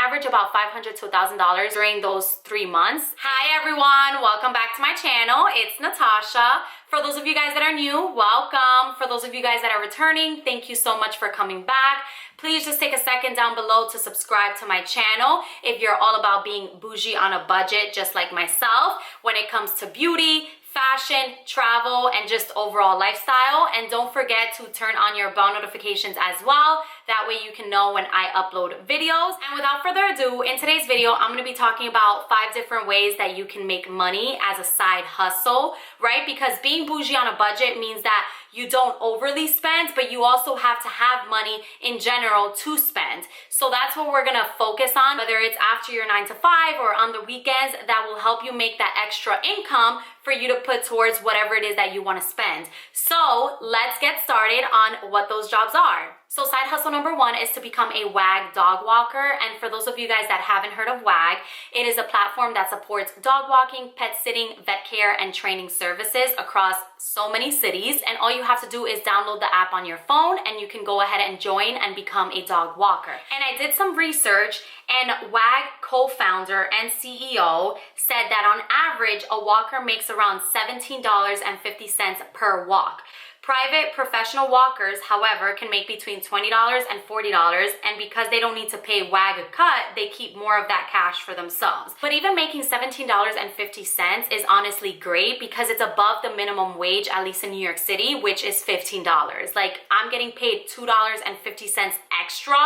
average about $500 to $1,000 during those 3 months. Hi everyone, welcome back to my channel. It's Natasha. For those of you guys that are new, welcome. For those of you guys that are returning, thank you so much for coming back. Please just take a second down below to subscribe to my channel if you're all about being bougie on a budget just like myself when it comes to beauty, fashion, travel, and just overall lifestyle. And don't forget to turn on your bell notifications as well. That way you can know when I upload videos. And without further ado, in today's video, I'm gonna be talking about 5 different ways that you can make money as a side hustle, right? Because being bougie on a budget means that you don't overly spend, but you also have to have money in general to spend. So that's what we're gonna focus on, whether it's after your 9 to 5 or on the weekends, that will help you make that extra income for you to put towards whatever it is that you wanna spend. So let's get started on what those jobs are. So side hustle number 1 is to become a WAG dog walker. And for those of you guys that haven't heard of WAG, it is a platform that supports dog walking, pet sitting, vet care, and training services across so many cities. And all you have to do is download the app on your phone and you can go ahead and join and become a dog walker. And I did some research, and WAG co-founder and CEO said that on average, a walker makes around $17.50 per walk. Private professional walkers, however, can make between $20 and $40, and because they don't need to pay WAG a cut, they keep more of that cash for themselves. But even making $17.50 is honestly great because it's above the minimum wage, at least in New York City, which is $15. Like, I'm getting paid $2.50 extra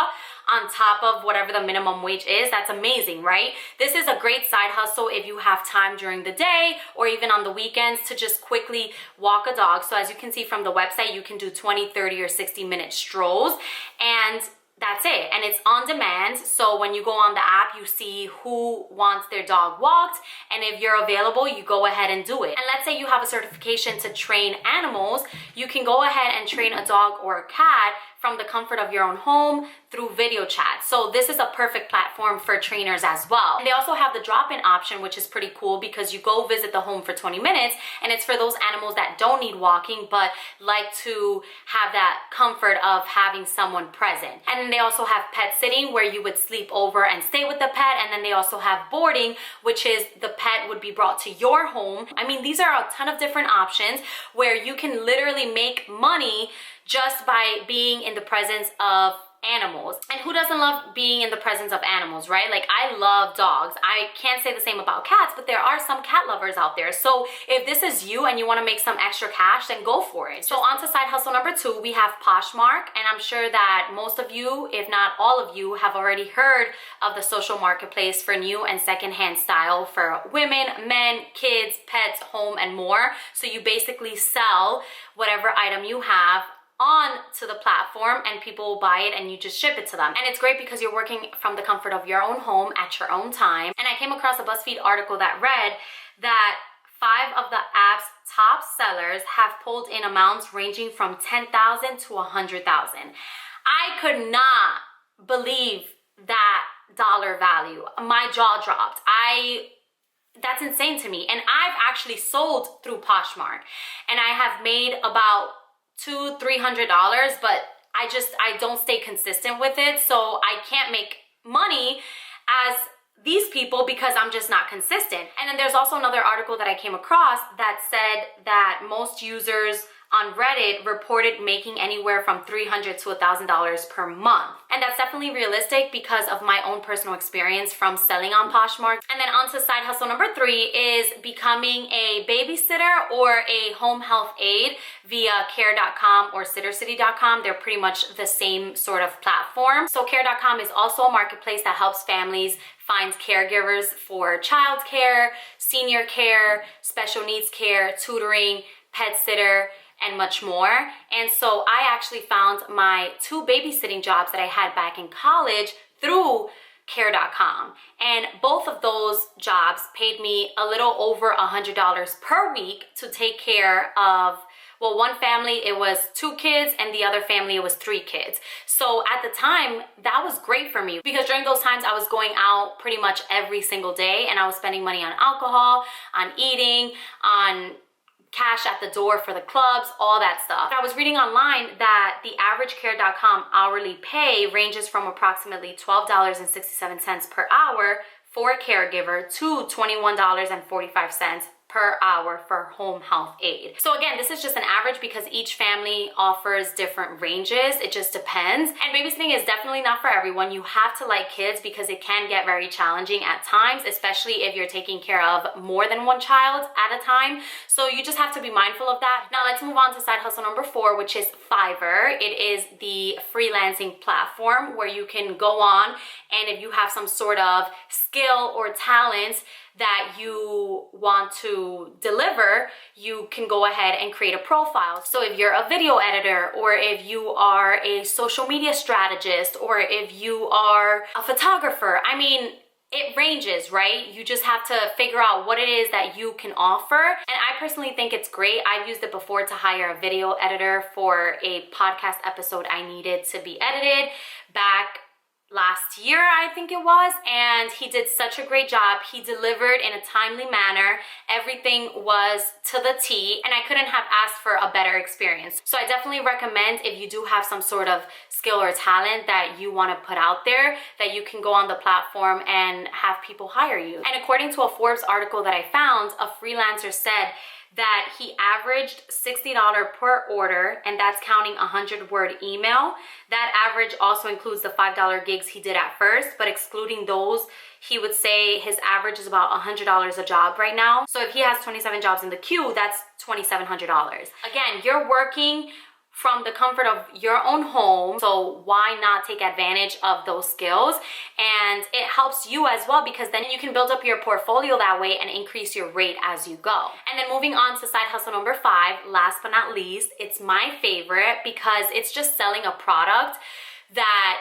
on top of whatever the minimum wage is. That's amazing, right? This is a great side hustle if you have time during the day or even on the weekends to just quickly walk a dog. So as you can see from the website, you can do 20, 30, or 60-minute strolls, and that's it. And it's on demand. So when you go on the app, you see who wants their dog walked. And if you're available, you go ahead and do it. And let's say you have a certification to train animals, you can go ahead and train a dog or a cat from the comfort of your own home through video chat. So this is a perfect platform for trainers as well. And they also have the drop-in option, which is pretty cool because you go visit the home for 20 minutes, and it's for those animals that don't need walking but like to have that comfort of having someone present. And then they also have pet sitting, where you would sleep over and stay with the pet. And then they also have boarding, which is the pet would be brought to your home. I mean, these are a ton of different options where you can literally make money just by being in the presence of animals. And who doesn't love being in the presence of animals, right? Like, I love dogs. I can't say the same about cats, but there are some cat lovers out there. So if this is you and you want to make some extra cash, then go for it. So on to side hustle number 2, we have Poshmark. And I'm sure that most of you, if not all of you, have already heard of the social marketplace for new and secondhand style for women, men, kids, pets, home, and more. So you basically sell whatever item you have on to the platform, and people will buy it and you just ship it to them. And it's great because you're working from the comfort of your own home at your own time. And I came across a BuzzFeed article that read that 5 of the app's top sellers have pulled in amounts ranging from $10,000 to $100,000. I could not believe that dollar value. My jaw dropped. That's insane to me. And I've actually sold through Poshmark, and I have made about $200-300, but I don't stay consistent with it. So I can't make money as these people because I'm just not consistent. And then there's also another article that I came across that said that most users on Reddit reported making anywhere from $300 to $1,000 per month. And that's definitely realistic because of my own personal experience from selling on Poshmark. And then on to side hustle number 3 is becoming a babysitter or a home health aide via care.com or sittercity.com. They're pretty much the same sort of platform. So care.com is also a marketplace that helps families find caregivers for childcare, senior care, special needs care, tutoring, pet sitter, and much more. And so I actually found my 2 babysitting jobs that I had back in college through care.com. And both of those jobs paid me a little over $100 per week to take care of, well, one family, it was 2 kids, and the other family, it was 3 kids. So at the time, that was great for me because during those times I was going out pretty much every single day, and I was spending money on alcohol, on eating, on cash at the door for the clubs, all that stuff. I was reading online that the averagecare.com hourly pay ranges from approximately $12.67 per hour for a caregiver to $21.45 per hour for home health aid. So again, this is just an average because each family offers different ranges. It just depends. And babysitting is definitely not for everyone. You have to like kids because it can get very challenging at times, especially if you're taking care of more than one child at a time. So you just have to be mindful of that. Now let's move on to side hustle number 4, which is Fiverr. It is the freelancing platform where you can go on, and if you have some sort of skill or talent that you want to deliver, you can go ahead and create a profile. So if you're a video editor, or if you are a social media strategist, or if you are a photographer, I mean, it ranges, right? You just have to figure out what it is that you can offer. And I personally think it's great. I've used it before to hire a video editor for a podcast episode I needed to be edited back last year, I think it was, and he did such a great job. He delivered in a timely manner. Everything was to the T, and I couldn't have asked for a better experience. So I definitely recommend, if you do have some sort of skill or talent that you want to put out there, that you can go on the platform and have people hire you. And according to a Forbes article that I found, a freelancer said that he averaged $60 per order, and that's counting a 100-word email. That average also includes the $5 gigs he did at first, but excluding those, he would say his average is about $100 a job right now. So if he has 27 jobs in the queue, that's $2,700. Again, you're working from the comfort of your own home, so why not take advantage of those skills? And it helps you as well, because then you can build up your portfolio that way and increase your rate as you go. And then moving on to side hustle number 5, last but not least, it's my favorite because it's just selling a product that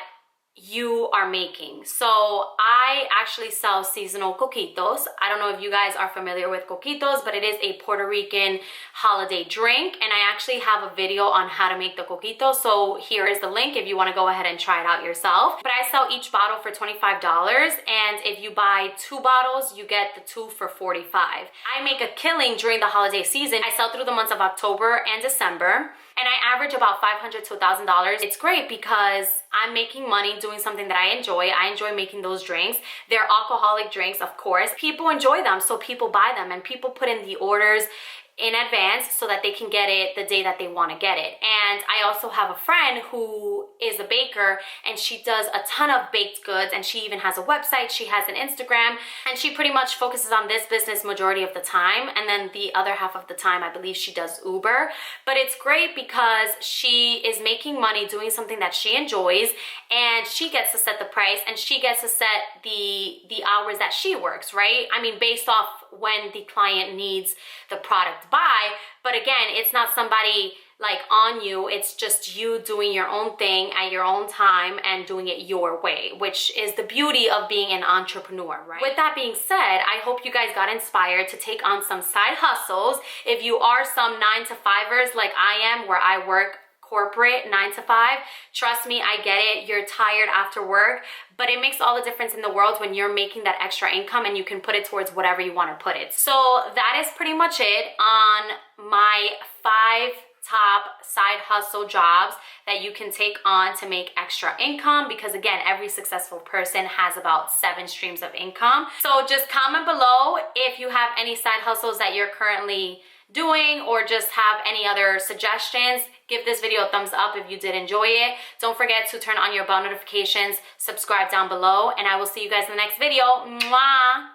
you are making. So I actually sell seasonal coquitos. I don't know if you guys are familiar with coquitos, but it is a Puerto Rican holiday drink, and I actually have a video on how to make the coquito. So here is the link if you want to go ahead and try it out yourself. But I sell each bottle for $25, and if you buy 2 bottles, you get the 2 for $45. I make a killing during the holiday season. I sell through the months of October and December, and I average about $500 to $1,000. It's great because I'm making money doing something that I enjoy. I enjoy making those drinks. They're alcoholic drinks, of course. People enjoy them, so people buy them, and people put in the orders in advance so that they can get it the day that they want to get it. And I also have a friend who is a baker, and she does a ton of baked goods, and she even has a website, she has an Instagram, and she pretty much focuses on this business majority of the time, and then the other half of the time I believe she does Uber. But it's great because she is making money doing something that she enjoys, and she gets to set the price, and she gets to set the hours that she works, right? I mean, based off when the client needs the product by. But again, it's not somebody like on you, it's just you doing your own thing at your own time and doing it your way, which is the beauty of being an entrepreneur, right? With that being said, I hope you guys got inspired to take on some side hustles. If you are some 9-to-5ers like I am, where I work corporate 9 to 5, trust me, I get it. You're tired after work, but it makes all the difference in the world when you're making that extra income and you can put it towards whatever you want to put it. So that is pretty much it on my 5 top side hustle jobs that you can take on to make extra income, because again, every successful person has about 7 streams of income. So just comment below if you have any side hustles that you're currently doing, or just have any other suggestions. Give this video a thumbs up if you did enjoy it. Don't forget to turn on your bell notifications, subscribe down below, and I will see you guys in the next video. Mwah!